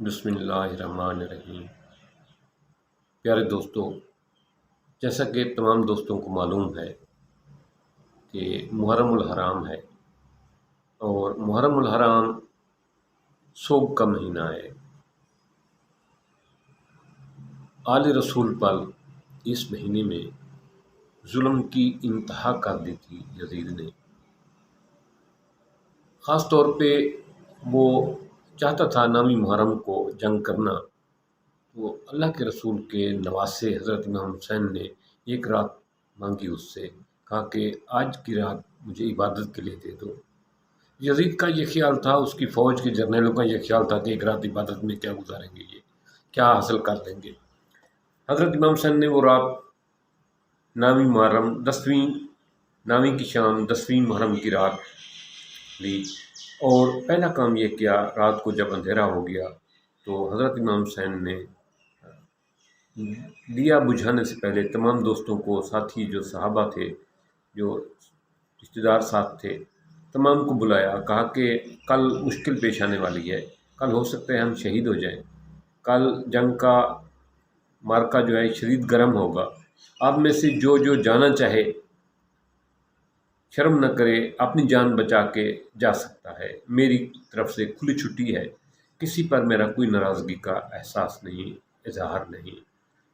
بسم اللہ الرحمن الرحیم۔ پیارے دوستو، جیسا کہ تمام دوستوں کو معلوم ہے کہ محرم الحرام ہے اور محرم الحرام سوگ کا مہینہ ہے۔ آل رسول پر اس مہینے میں ظلم کی انتہا کر دی تھی یزید نے۔ خاص طور پہ وہ چاہتا تھا نامی محرم کو جنگ کرنا، تو اللہ کے رسول کے نواسے حضرت امام حسین نے ایک رات مانگی اس سے، کہا کہ آج کی رات مجھے عبادت کے لیے دے دو۔ یزید کا یہ خیال تھا، اس کی فوج کے جرنیلوں کا یہ خیال تھا کہ ایک رات عبادت میں کیا گزاریں گے، یہ کیا حاصل کر لیں گے۔ حضرت امام حسین نے وہ رات نامی محرم 10ویں نامی کی شام 10ویں محرم کی رات لی، اور پہلا کام یہ کیا، رات کو جب اندھیرا ہو گیا تو حضرت امام حسین نے دیا بجھانے سے پہلے تمام دوستوں کو، ساتھی جو صحابہ تھے، جو رشتہ دار ساتھ تھے، تمام کو بلایا، کہا کہ کل مشکل پیش آنے والی ہے، کل ہو سکتا ہے ہم شہید ہو جائیں، کل جنگ کا مارکا جو ہے شدید گرم ہوگا، آپ میں سے جو جو جانا چاہے شرم نہ کرے، اپنی جان بچا کے جا سکتا ہے، میری طرف سے کھلی چھٹی ہے، کسی پر میرا کوئی ناراضگی کا احساس نہیں، اظہار نہیں،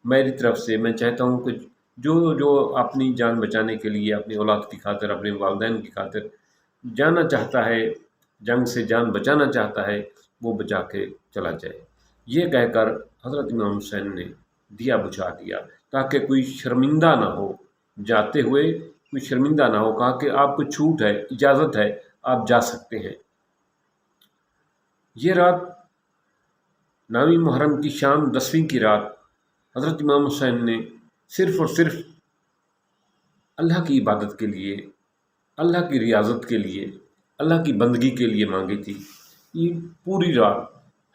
میری طرف سے میں چاہتا ہوں کہ جو جو اپنی جان بچانے کے لیے، اپنی اولاد کی خاطر، اپنے والدین کی خاطر جانا چاہتا ہے، جنگ سے جان بچانا چاہتا ہے، وہ بچا کے چلا جائے۔ یہ کہہ کر حضرت امام حسین نے دیا بجھا دیا تاکہ کوئی شرمندہ نہ ہو، جاتے ہوئے کوئی شرمندہ نہ ہو، کہا کہ آپ کو چھوٹ ہے، اجازت ہے، آپ جا سکتے ہیں۔ یہ رات نامی محرم کی شام 10ویں کی رات حضرت امام حسین نے صرف اور صرف اللہ کی عبادت کے لیے، اللہ کی ریاضت کے لیے، اللہ کی بندگی کے لیے مانگی تھی۔ یہ پوری رات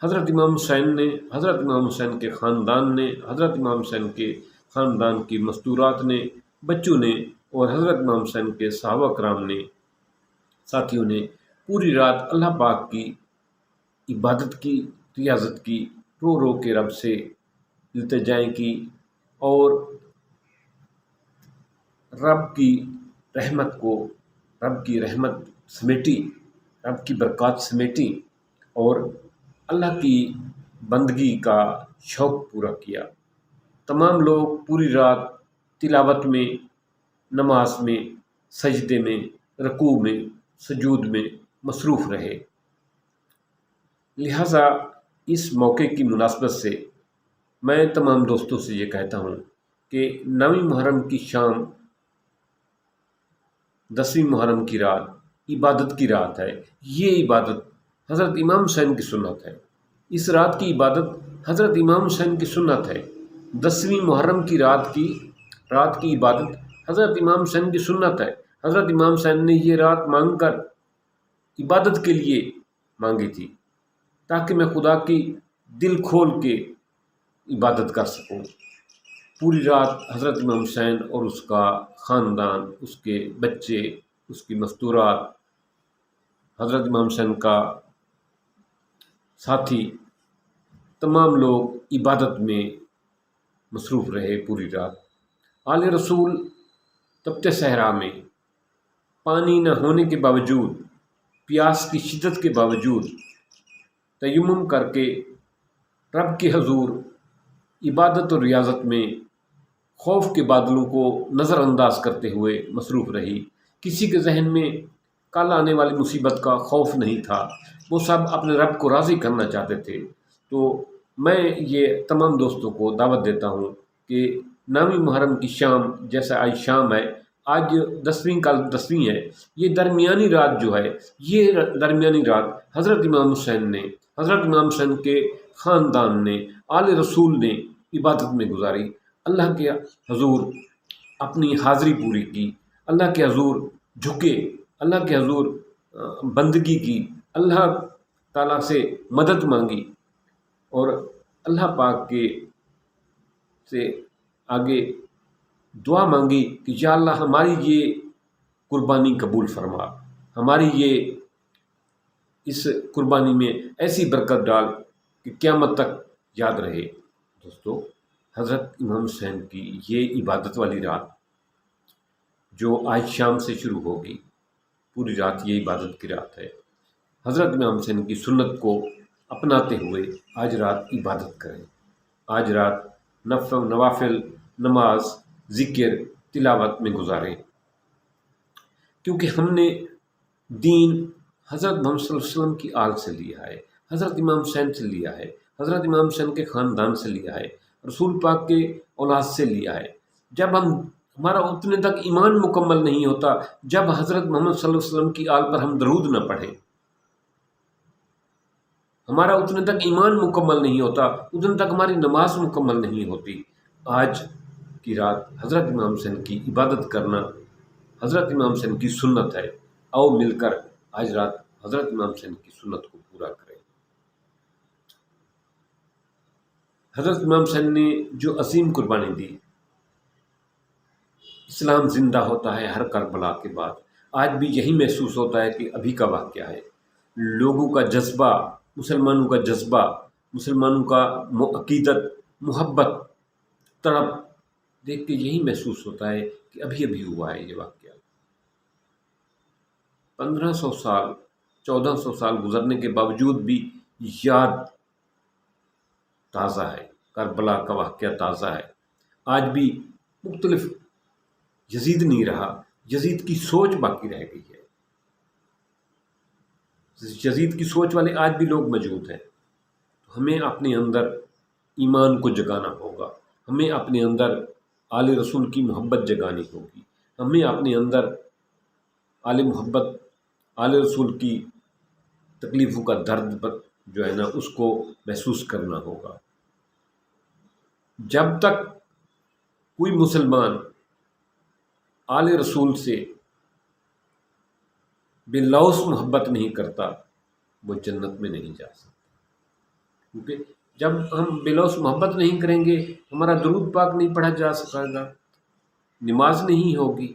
حضرت امام حسین نے، حضرت امام حسین کے خاندان نے، حضرت امام حسین کے خاندان کی مستورات نے، بچوں نے، اور حضرت امام حسین کے صحابہ کرام نے، ساتھیوں نے پوری رات اللہ پاک کی عبادت کی، ریاضت کی، رو رو کے رب سے التجائیں کی، اور رب کی رحمت کو، رب کی رحمت سمیٹی، رب کی برکات سمیٹی، اور اللہ کی بندگی کا شوق پورا کیا۔ تمام لوگ پوری رات تلاوت میں، نماز میں، سجدے میں، رکوع میں، سجود میں مصروف رہے۔ لہٰذا اس موقع کی مناسبت سے میں تمام دوستوں سے یہ کہتا ہوں کہ نویں محرم کی شام 10ویں محرم کی رات عبادت کی رات ہے۔ یہ عبادت حضرت امام حسین کی سنت ہے، اس رات کی عبادت حضرت امام حسین کی سنت ہے۔ 10ویں محرم کی رات کی عبادت حضرت امام حسین کی سنت ہے۔ حضرت امام حسین نے یہ رات مانگ کر عبادت کے لیے مانگی تھی تاکہ میں خدا کی دل کھول کے عبادت کر سکوں۔ پوری رات حضرت امام حسین اور اس کا خاندان، اس کے بچے، اس کی مستورات، حضرت امام حسین کا ساتھی، تمام لوگ عبادت میں مصروف رہے پوری رات۔ آل رسول تپتے صحرا میں پانی نہ ہونے کے باوجود، پیاس کی شدت کے باوجود تیمم کر کے رب کے حضور عبادت اور ریاضت میں خوف کے بادلوں کو نظر انداز کرتے ہوئے مصروف رہی۔ کسی کے ذہن میں کل آنے والی مصیبت کا خوف نہیں تھا، وہ سب اپنے رب کو راضی کرنا چاہتے تھے۔ تو میں یہ تمام دوستوں کو دعوت دیتا ہوں کہ نویں محرم کی شام، جیسا آج شام ہے، آج 10ویں، کل 10ویں ہے، یہ درمیانی رات جو ہے، یہ درمیانی رات حضرت امام حسین نے، حضرت امام حسین کے خاندان نے، آل رسول نے عبادت میں گزاری، اللہ کے حضور اپنی حاضری پوری کی، اللہ کے حضور جھکے، اللہ کے حضور بندگی کی، اللہ تعالیٰ سے مدد مانگی، اور اللہ پاک کے سے آگے دعا مانگی کہ یا اللہ ہماری یہ قربانی قبول فرما، ہماری یہ اس قربانی میں ایسی برکت ڈال کہ قیامت تک یاد رہے۔ دوستو، حضرت امام حسین کی یہ عبادت والی رات جو آج شام سے شروع ہوگی، پوری رات یہ عبادت کی رات ہے۔ حضرت امام حسین کی سنت کو اپناتے ہوئے آج رات عبادت کریں، آج رات نوافل، نماز، ذکر، تلاوت میں گزاریں، کیونکہ ہم نے دین حضرت محمد صلی اللہ علیہ وسلم کی آل سے لیا ہے، حضرت امام حسین سے لیا ہے، حضرت امام حسین کے خاندان سے لیا ہے، رسول پاک کے اولاد سے لیا ہے۔ جب ہمارا اتنے تک ایمان مکمل نہیں ہوتا، جب حضرت محمد صلی اللہ علیہ وسلم کی آل پر ہم درود نہ پڑھیں، ہمارا اتنے تک ایمان مکمل نہیں ہوتا، اتنے تک ہماری نماز مکمل نہیں ہوتی۔ آج کی رات حضرت امام حسین کی عبادت کرنا حضرت امام حسین کی سنت ہے۔ آؤ مل کر آج رات حضرت امام حسین کی سنت کو پورا کریں۔ حضرت امام حسین نے جو عظیم قربانی دی، اسلام زندہ ہوتا ہے ہر کربلا کے بعد۔ آج بھی یہی محسوس ہوتا ہے کہ ابھی کا واقعہ ہے۔ لوگوں کا جذبہ، مسلمانوں کا جذبہ، مسلمانوں کا عقیدت، محبت، تڑپ دیکھ کے یہی محسوس ہوتا ہے کہ ابھی ابھی ہوا ہے یہ واقعہ۔ 1500 سال، 1400 سال گزرنے کے باوجود بھی یاد تازہ ہے، کربلا کا واقعہ تازہ ہے۔ آج بھی مختلف، یزید نہیں رہا، یزید کی سوچ باقی رہ گئی ہے۔ یزید کی سوچ والے آج بھی لوگ موجود ہیں۔ ہمیں اپنے اندر ایمان کو جگانا ہوگا، ہمیں اپنے اندر آل رسول کی محبت جگانی ہوگی، ہمیں اپنے اندر آل رسول کی تکلیفوں کا درد جو ہے نا اس کو محسوس کرنا ہوگا۔ جب تک کوئی مسلمان آل رسول سے بے لوث محبت نہیں کرتا، وہ جنت میں نہیں جا سکتا، کیونکہ جب ہم بے لوث محبت نہیں کریں گے، ہمارا درود پاک نہیں پڑھا جا سکے گا، نماز نہیں ہوگی۔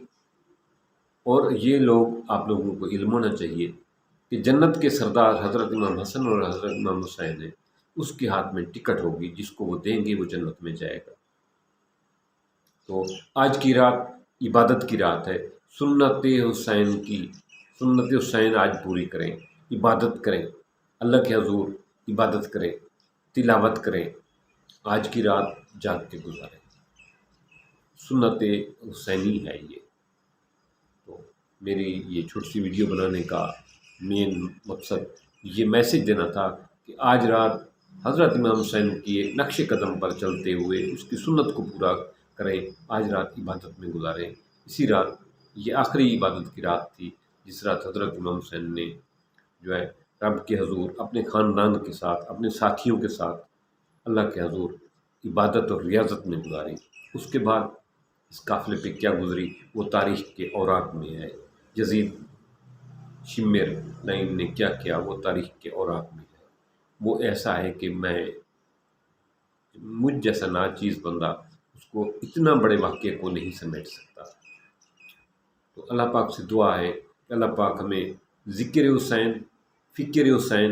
اور یہ لوگ، آپ لوگوں کو علم ہونا چاہیے کہ جنت کے سردار حضرت امام حسن اور حضرت امام حسین ہیں، اس کے ہاتھ میں ٹکٹ ہوگی، جس کو وہ دیں گے وہ جنت میں جائے گا۔ تو آج کی رات عبادت کی رات ہے، سنت حسین آج پوری کریں، عبادت کریں، اللہ کے حضور عبادت کریں، تلاوت کریں، آج کی رات جاگ کے گزاریں۔ سنت حسینی ہے یہ۔ تو میری یہ چھوٹی سی ویڈیو بنانے کا مین مقصد یہ میسج دینا تھا کہ آج رات حضرت امام حسین کی نقش قدم پر چلتے ہوئے اس کی سنت کو پورا کریں، آج رات عبادت میں گزاریں۔ اسی رات یہ آخری عبادت کی رات تھی جس رات حضرت امام حسین نے جو ہے رب کے حضور اپنے خاندان کے ساتھ، اپنے ساتھیوں کے ساتھ اللہ کے حضور عبادت اور ریاضت میں گزاری۔ اس کے بعد اس قافلے پہ کیا گزری وہ تاریخ کے اوراق میں ہے، یزید شمر لائن نے کیا کیا وہ تاریخ کے اوراق میں ہے۔ وہ ایسا ہے کہ مجھ جیسا ناچیز بندہ اس کو اتنا بڑے واقعے کو نہیں سمیٹ سکتا۔ تو اللہ پاک سے دعا ہے کہ اللہ پاک ہمیں ذکر حسین، فکر حسین،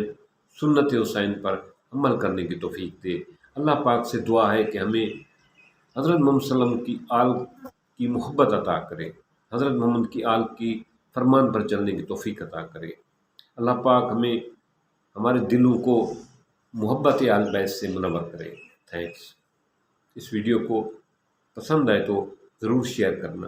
سنت حسین پر عمل کرنے کی توفیق دے۔ اللہ پاک سے دعا ہے کہ ہمیں حضرت محمد صلی اللہ علیہ وسلم کی آل کی محبت عطا کرے، حضرت محمد کی آل کی فرمان پر چلنے کی توفیق عطا کرے۔ اللہ پاک ہمیں ہمارے دلوں کو محبت آل بیت سے منور کرے۔ تھینکس۔ اس ویڈیو کو پسند آئے تو ضرور شیئر کرنا۔